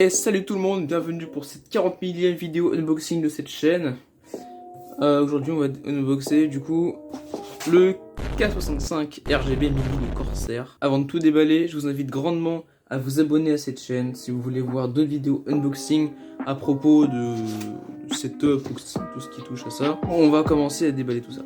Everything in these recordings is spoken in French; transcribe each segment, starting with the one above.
Et salut tout le monde, bienvenue pour cette 40 millième vidéo unboxing de cette chaîne. Aujourd'hui on va unboxer du coup le K65 RGB Mini de Corsair. Avant de tout déballer, je vous invite grandement à vous abonner à cette chaîne si vous voulez voir d'autres vidéos unboxing à propos de setup ou tout ce qui touche à ça. On va commencer à déballer tout ça.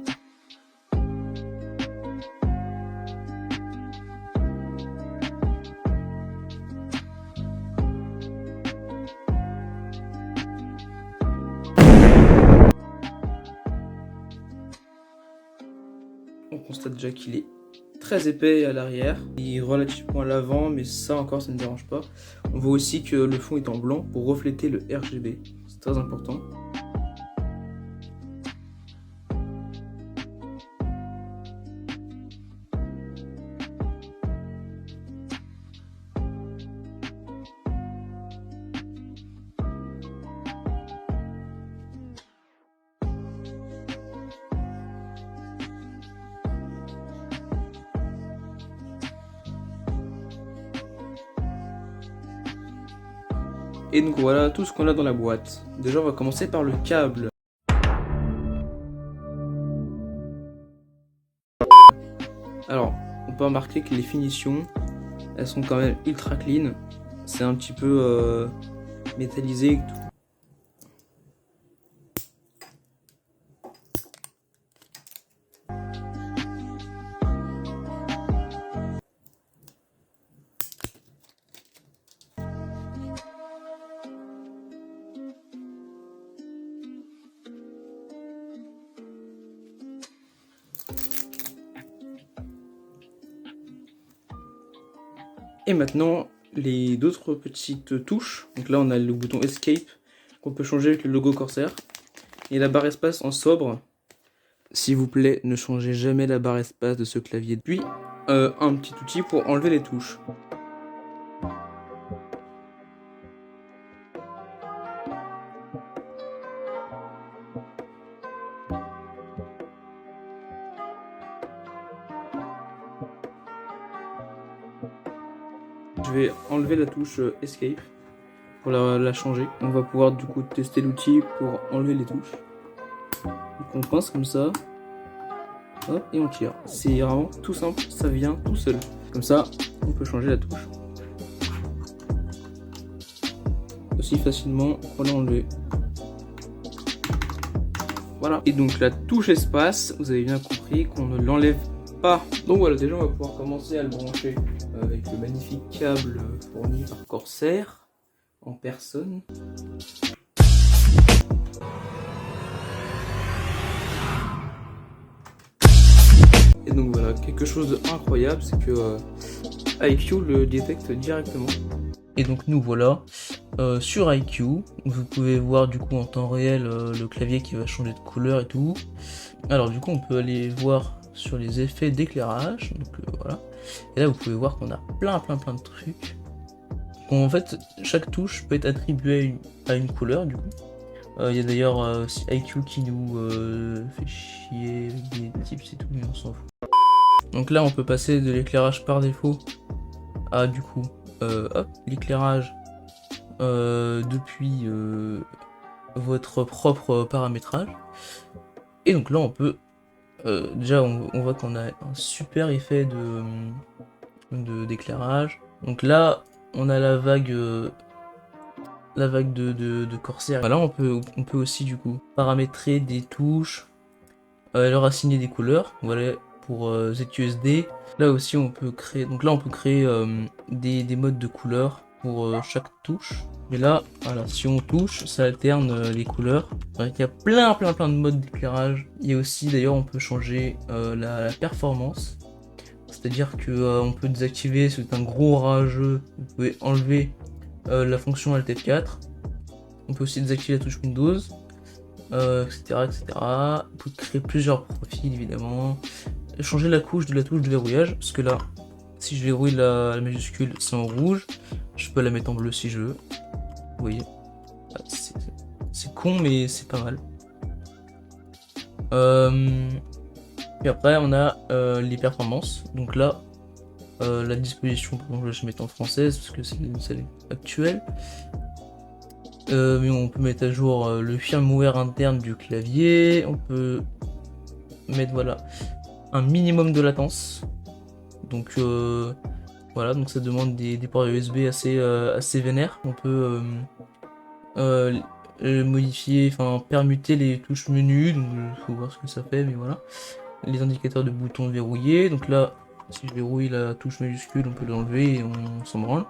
On constate déjà qu'il est très épais à l'arrière, il est relativement à l'avant, mais ça encore ça ne dérange pas. On voit aussi que le fond est en blanc pour refléter le RGB, c'est très important. Et donc voilà tout ce qu'on a dans la boîte. Déjà on va commencer par le câble. Alors on peut remarquer que les finitions elles sont quand même ultra clean. C'est un petit peu métallisé. Et maintenant les d'autres petites touches. Donc là on a le bouton Escape qu'on peut changer avec le logo Corsair. Et la barre espace en sobre. S'il vous plaît, ne changez jamais la barre espace de ce clavier. Puis un petit outil pour enlever les touches. Je vais enlever la touche Escape pour la changer. On va pouvoir du coup tester l'outil pour enlever les touches. Donc on pince comme ça. Hop, et on tire. C'est vraiment tout simple, ça vient tout seul. Comme ça, on peut changer la touche. Aussi facilement pour l'enlever. Voilà. Et donc la touche espace, vous avez bien compris qu'on ne l'enlève pas. Donc voilà, déjà on va pouvoir commencer à le brancher avec le magnifique câble fourni par Corsair en personne. Et donc voilà, quelque chose d'incroyable, c'est que iCUE le détecte directement. Et donc nous voilà sur iCUE, vous pouvez voir du coup en temps réel le clavier qui va changer de couleur et tout. Alors du coup on peut aller voir sur les effets d'éclairage, donc voilà. Et là vous pouvez voir qu'on a plein de trucs. En fait chaque touche peut être attribuée à une couleur du coup. Il y a d'ailleurs aussi iCUE qui nous fait chier des tips et tout, mais on s'en fout. Donc là on peut passer de l'éclairage par défaut à du coup hop, l'éclairage depuis votre propre paramétrage. Et donc là on peut déjà on voit qu'on a un super effet d'éclairage. Donc là on a la vague de Corsair. Là on peut aussi du coup paramétrer des touches, leur assigner des couleurs. Voilà pour ZUSD. Là aussi on peut créer, donc là on peut créer des modes de couleurs pour chaque touche. Mais là voilà, si on touche ça alterne les couleurs. Il y a plein de modes d'éclairage. Il y a aussi d'ailleurs on peut changer la performance. C'est-à-dire que on peut désactiver, c'est un gros rageux, vous pouvez enlever la fonction Alt F4. On peut aussi désactiver la touche Windows, etc. On peut créer plusieurs profils évidemment. Changer la couche de la touche de verrouillage, parce que là, si je verrouille la majuscule, c'est en rouge. Je peux la mettre en bleu si je veux. Vous voyez, c'est con mais c'est pas mal. Puis après on a les performances. Donc là, la disposition, pardon, je vais mettre en française parce que c'est celle actuelle. Mais on peut mettre à jour le firmware interne du clavier. On peut mettre voilà un minimum de latence. Donc voilà, donc ça demande des ports USB assez vénères. On peut modifier, enfin permuter les touches menu, donc faut voir ce que ça fait, mais voilà. Les indicateurs de boutons verrouillés, donc là, si je verrouille la touche majuscule, on peut l'enlever et on s'en branle.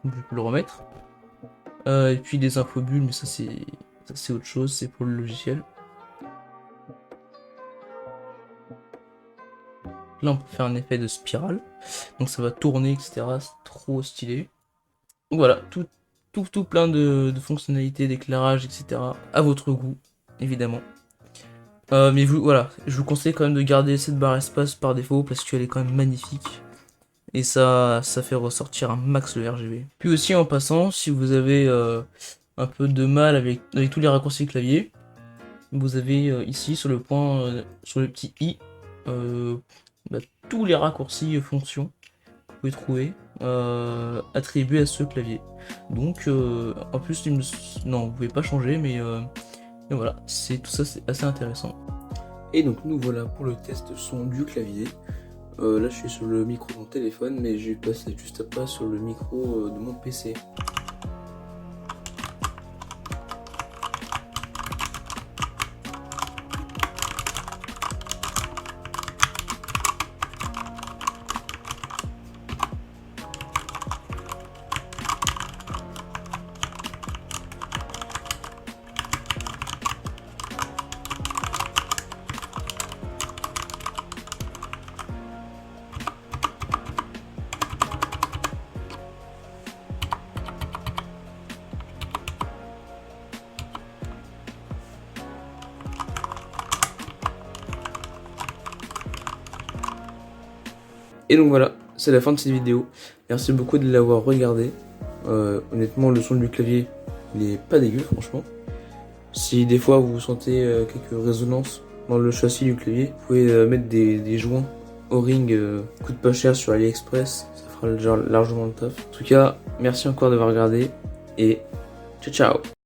Donc je peux le remettre. Et puis des infobules, mais ça c'est autre chose, c'est pour le logiciel. Là on peut faire un effet de spirale, donc ça va tourner, etc. C'est trop stylé. Donc voilà, tout plein de fonctionnalités, d'éclairage, etc. à votre goût, évidemment. Mais voilà, je vous conseille quand même de garder cette barre espace par défaut parce qu'elle est quand même magnifique. Et ça fait ressortir un max le RGB. Puis aussi en passant, si vous avez un peu de mal avec tous les raccourcis clavier, vous avez ici sur le sur le petit i, bah, tous les raccourcis fonctions que vous pouvez trouver attribués à ce clavier. Donc en plus, non, vous pouvez pas changer, mais voilà, tout ça, c'est assez intéressant. Et donc nous voilà pour le test son du clavier. Là je suis sur le micro de mon téléphone, mais je vais passer juste après sur le micro de mon PC. Et donc voilà, c'est la fin de cette vidéo. Merci beaucoup de l'avoir regardé. Honnêtement, le son du clavier, il est pas dégueu, franchement. Si des fois vous sentez quelques résonances dans le châssis du clavier, vous pouvez mettre des joints O-ring, coûte pas cher sur AliExpress, ça fera largement le taf. En tout cas, merci encore d'avoir regardé et ciao ciao.